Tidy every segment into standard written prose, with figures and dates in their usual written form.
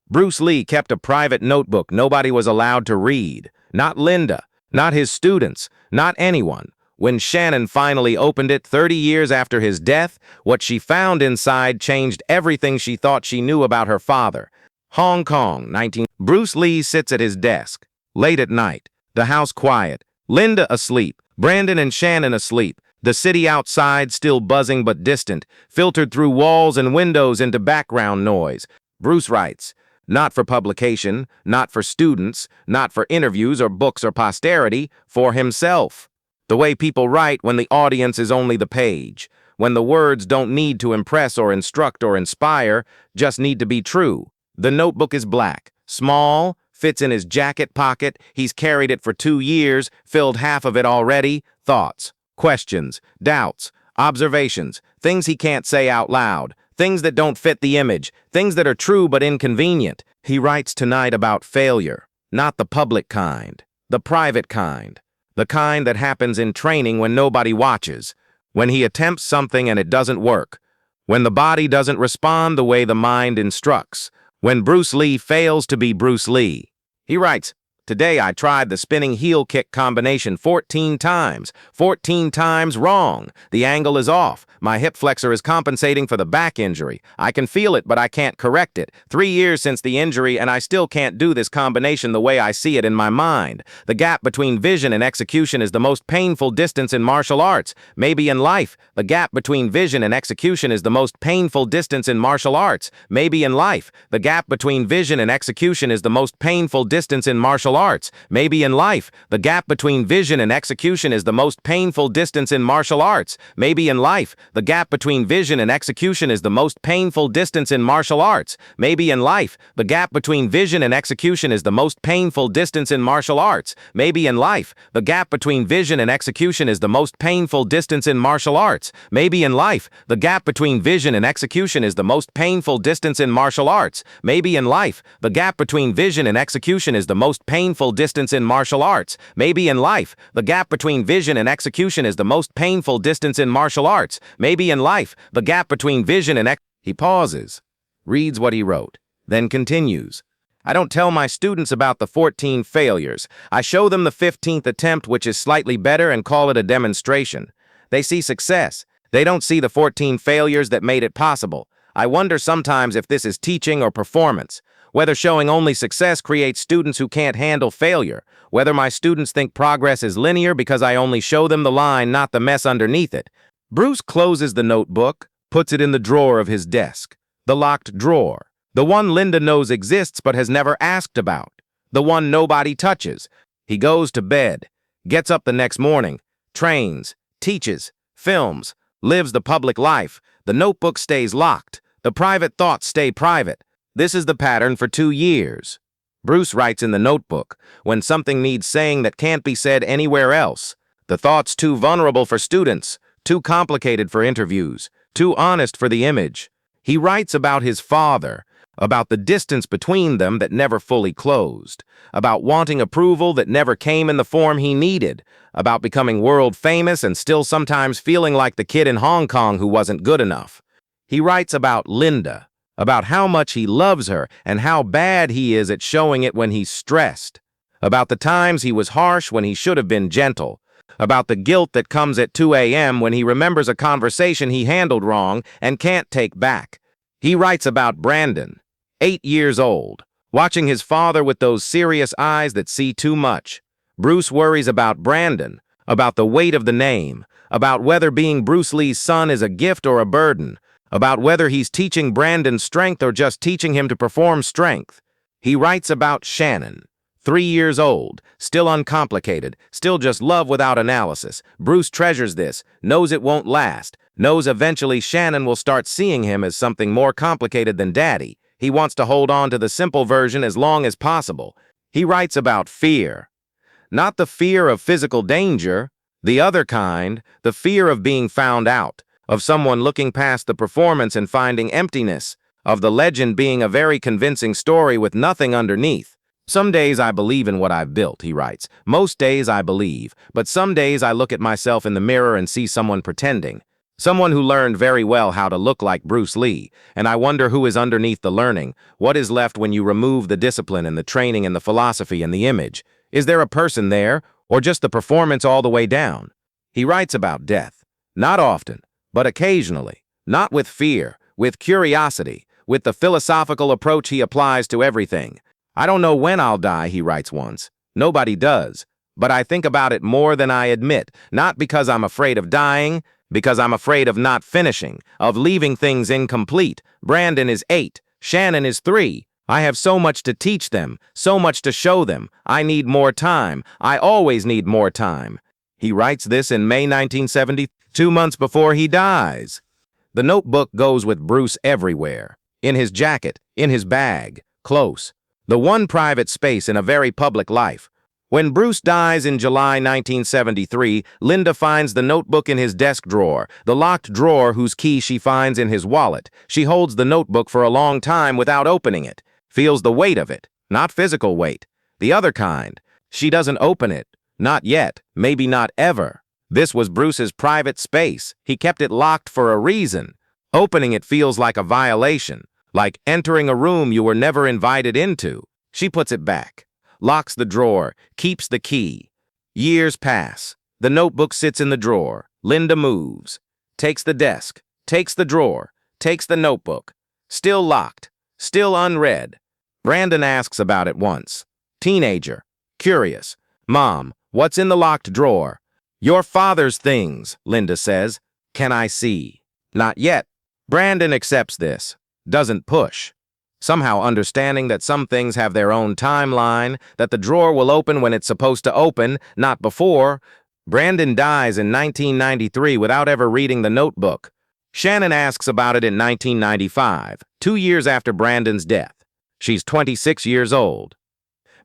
Bruce Lee kept a private notebook nobody was allowed to read. Not Linda, not his students, not anyone. When Shannon finally opened it 30 years after his death, what she found inside changed everything she thought she knew about her father. Hong Kong, 19... Bruce Lee sits at his desk. Late at night. The house quiet. Linda asleep. Brandon and Shannon asleep. The city outside still buzzing but distant, filtered through walls and windows into background noise. Bruce writes, not for publication, not for students, not for interviews or books or posterity, for himself. The way people write when the audience is only the page, when the words don't need to impress or instruct or inspire, just need to be true. The notebook is black, small, fits in his jacket pocket. He's carried it for 2 years, filled half of it already. Thoughts, questions, doubts, observations, things he can't say out loud, things that don't fit the image, things that are true but inconvenient. He writes tonight about failure, not the public kind, the private kind, the kind that happens in training when nobody watches, when he attempts something and it doesn't work, when the body doesn't respond the way the mind instructs, when Bruce Lee fails to be Bruce Lee. He writes, today I tried the spinning heel kick combination 14 times. 14 times wrong. The angle is off. My hip flexor is compensating for the back injury. I can feel it, but I can't correct it. 3 years since the injury, and I still can't do this combination the way I see it in my mind. The gap between vision and execution is the most painful distance in martial arts. Maybe in life, the gap between vision and execution is the most painful distance in martial arts. Maybe in life, the gap between vision and execution is the most painful distance in martial arts. Maybe in life, the gap between vision and execution is the most painful distance in martial arts. Maybe in life, the gap between vision and execution is the most painful distance in martial arts. Maybe in life, the gap between vision and execution is the most painful distance in martial arts. Maybe in life, the gap between vision and execution is the most painful distance in martial arts. Maybe in life, the gap between vision and execution is the most painful distance in martial arts. Maybe in life, the gap between vision and execution is the most painful distance in martial arts. Maybe in life, the gap between vision and execution is the most painful distance in martial arts. Maybe in life, the gap between vision and He pauses, reads what he wrote, then continues. I don't tell my students about the 14 failures. I show them the 15th attempt, which is slightly better, and call it a demonstration. They see success. They don't see the 14 failures that made it possible. I wonder sometimes if this is teaching or performance. Whether showing only success creates students who can't handle failure. Whether my students think progress is linear because I only show them the line, not the mess underneath it. Bruce closes the notebook, puts it in the drawer of his desk. The locked drawer. The one Linda knows exists but has never asked about. The one nobody touches. He goes to bed, gets up the next morning, trains, teaches, films, lives the public life. The notebook stays locked. The private thoughts stay private. This is the pattern for 2 years. Bruce writes in the notebook, when something needs saying that can't be said anywhere else. The thought's too vulnerable for students, too complicated for interviews, too honest for the image. He writes about his father, about the distance between them that never fully closed, about wanting approval that never came in the form he needed, about becoming world famous and still sometimes feeling like the kid in Hong Kong who wasn't good enough. He writes about Linda, about how much he loves her and how bad he is at showing it when he's stressed, about the times he was harsh when he should have been gentle, about the guilt that comes at 2 a.m. when he remembers a conversation he handled wrong and can't take back. He writes about Brandon, 8 years old, watching his father with those serious eyes that see too much. Bruce worries about Brandon, about the weight of the name, about whether being Bruce Lee's son is a gift or a burden, about whether he's teaching Brandon strength or just teaching him to perform strength. He writes about Shannon, 3 years old, still uncomplicated, still just love without analysis. Bruce treasures this, knows it won't last, knows eventually Shannon will start seeing him as something more complicated than Daddy. He wants to hold on to the simple version as long as possible. He writes about fear. Not the fear of physical danger, the other kind, the fear of being found out, of someone looking past the performance and finding emptiness, of the legend being a very convincing story with nothing underneath. Some days I believe in what I've built, he writes. Most days I believe, but some days I look at myself in the mirror and see someone pretending. Someone who learned very well how to look like Bruce Lee, and I wonder who is underneath the learning. What is left when you remove the discipline and the training and the philosophy and the image? Is there a person there, or just the performance all the way down? He writes about death. Not often, but occasionally. Not with fear, with curiosity, with the philosophical approach he applies to everything. I don't know when I'll die, he writes once. Nobody does. But I think about it more than I admit, not because I'm afraid of dying, because I'm afraid of not finishing, of leaving things incomplete. Brandon is 8, Shannon is 3. I have so much to teach them, so much to show them. I need more time. I always need more time. He writes this in May 1970, 2 months before he dies. The notebook goes with Bruce everywhere. In his jacket, in his bag, close. The one private space in a very public life. When Bruce dies in July 1973, Linda finds the notebook in his desk drawer, the locked drawer whose key she finds in his wallet. She holds the notebook for a long time without opening it, feels the weight of it, not physical weight, the other kind. She doesn't open it, not yet, maybe not ever. This was Bruce's private space. He kept it locked for a reason. Opening it feels like a violation, like entering a room you were never invited into. She puts it back. Locks the drawer, keeps the key. Years pass. The notebook sits in the drawer. Linda moves. Takes the desk. Takes the drawer. Takes the notebook. Still locked. Still unread. Brandon asks about it once. Teenager. Curious. Mom, what's in the locked drawer? Your father's things, Linda says. Can I see? Not yet. Brandon accepts this. Doesn't push. Somehow understanding that some things have their own timeline, that the drawer will open when it's supposed to open, not before. Brandon dies in 1993 without ever reading the notebook. Shannon asks about it in 1995, 2 years after Brandon's death. She's 26 years old.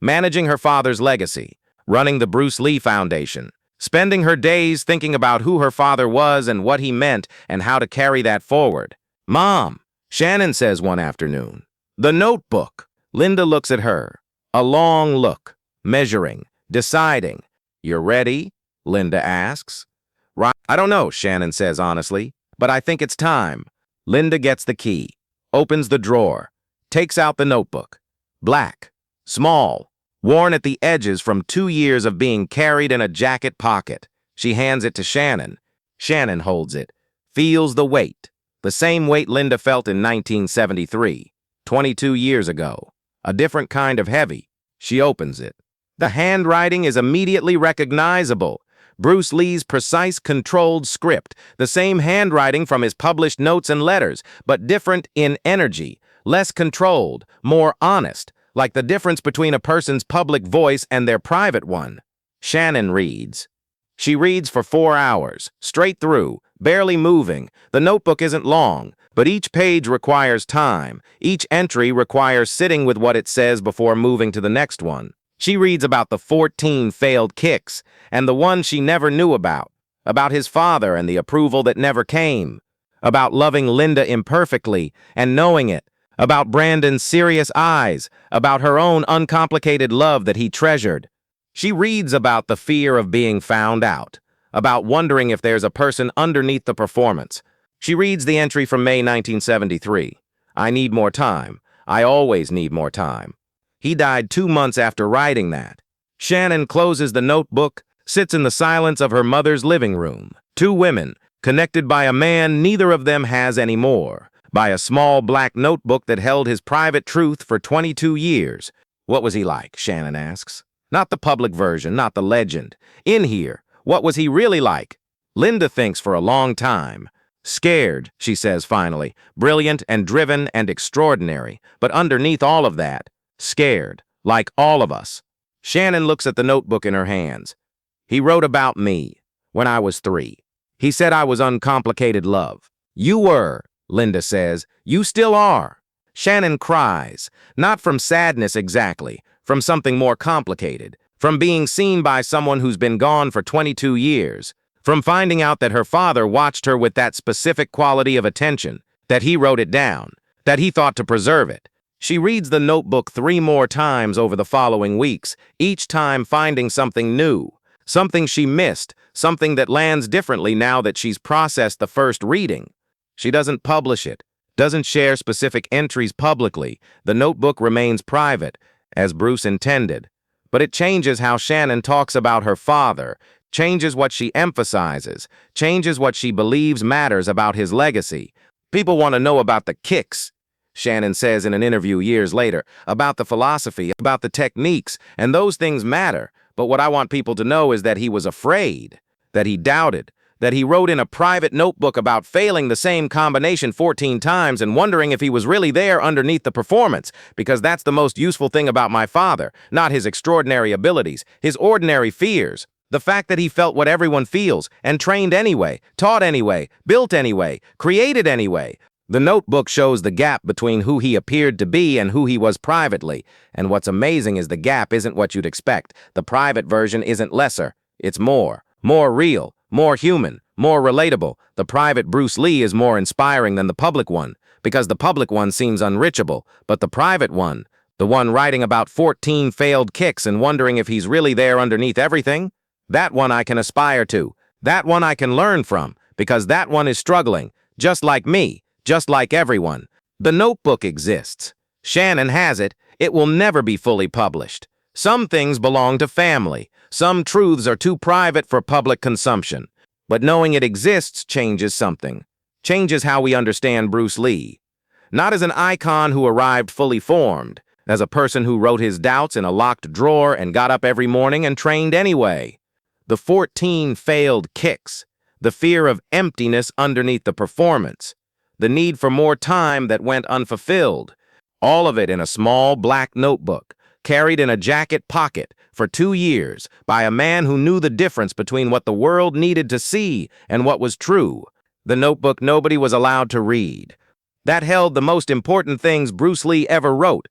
Managing her father's legacy, running the Bruce Lee Foundation, spending her days thinking about who her father was and what he meant and how to carry that forward. Mom, Shannon says one afternoon. The notebook. Linda looks at her. A long look. Measuring. Deciding. You're ready? Linda asks. Right. I don't know, Shannon says honestly, but I think it's time. Linda gets the key. Opens the drawer. Takes out the notebook. Black. Small. Worn at the edges from 2 years of being carried in a jacket pocket. She hands it to Shannon. Shannon holds it. Feels the weight. The same weight Linda felt in 1973. 22 years ago. A different kind of heavy. She opens it. The handwriting is immediately recognizable. Bruce Lee's precise, controlled script. The same handwriting from his published notes and letters, but different in energy. Less controlled, more honest, like the difference between a person's public voice and their private one. Shannon reads. She reads for 4 hours, straight through, barely moving. The notebook isn't long, but each page requires time. Each entry requires sitting with what it says before moving to the next one. She reads about the 14 failed kicks, and the one she never knew about his father and the approval that never came, about loving Linda imperfectly and knowing it, about Brandon's serious eyes, about her own uncomplicated love that he treasured. She reads about the fear of being found out, about wondering if there's a person underneath the performance. She reads the entry from May 1973. I need more time. I always need more time. He died 2 months after writing that. Shannon closes the notebook, sits in the silence of her mother's living room. 2 women, connected by a man neither of them has anymore, by a small black notebook that held his private truth for 22 years. What was he like? Shannon asks. Not the public version, not the legend. In here, what was he really like? Linda thinks for a long time. Scared, she says finally, brilliant and driven and extraordinary, but underneath all of that, scared, like all of us. Shannon looks at the notebook in her hands. He wrote about me when I was 3. He said I was uncomplicated love. You were, Linda says. You still are. Shannon cries, not from sadness exactly, from something more complicated, from being seen by someone who's been gone for 22 years, from finding out that her father watched her with that specific quality of attention, that he wrote it down, that he thought to preserve it. She reads the notebook 3 more times over the following weeks, each time finding something new, something she missed, something that lands differently now that she's processed the first reading. She doesn't publish it, doesn't share specific entries publicly. The notebook remains private, as Bruce intended. But it changes how Shannon talks about her father, changes what she emphasizes, changes what she believes matters about his legacy. People want to know about the kicks, Shannon says in an interview years later, about the philosophy, about the techniques, and those things matter. But what I want people to know is that he was afraid, that he doubted, that he wrote in a private notebook about failing the same combination 14 times and wondering if he was really there underneath the performance, because that's the most useful thing about my father, not his extraordinary abilities, his ordinary fears. The fact that he felt what everyone feels, and trained anyway, taught anyway, built anyway, created anyway. The notebook shows the gap between who he appeared to be and who he was privately. And what's amazing is the gap isn't what you'd expect. The private version isn't lesser, it's more real, more human, more relatable. The private Bruce Lee is more inspiring than the public one, because the public one seems unreachable, but the private one, the one writing about 14 failed kicks and wondering if he's really there underneath everything, that one I can aspire to. That one I can learn from, because that one is struggling, just like me, just like everyone. The notebook exists. Shannon has it. It will never be fully published. Some things belong to family. Some truths are too private for public consumption. But knowing it exists changes something. Changes how we understand Bruce Lee. Not as an icon who arrived fully formed, as a person who wrote his doubts in a locked drawer and got up every morning and trained anyway. The 14 failed kicks, the fear of emptiness underneath the performance, the need for more time that went unfulfilled, all of it in a small black notebook, carried in a jacket pocket for 2 years by a man who knew the difference between what the world needed to see and what was true. The notebook nobody was allowed to read. That held the most important things Bruce Lee ever wrote,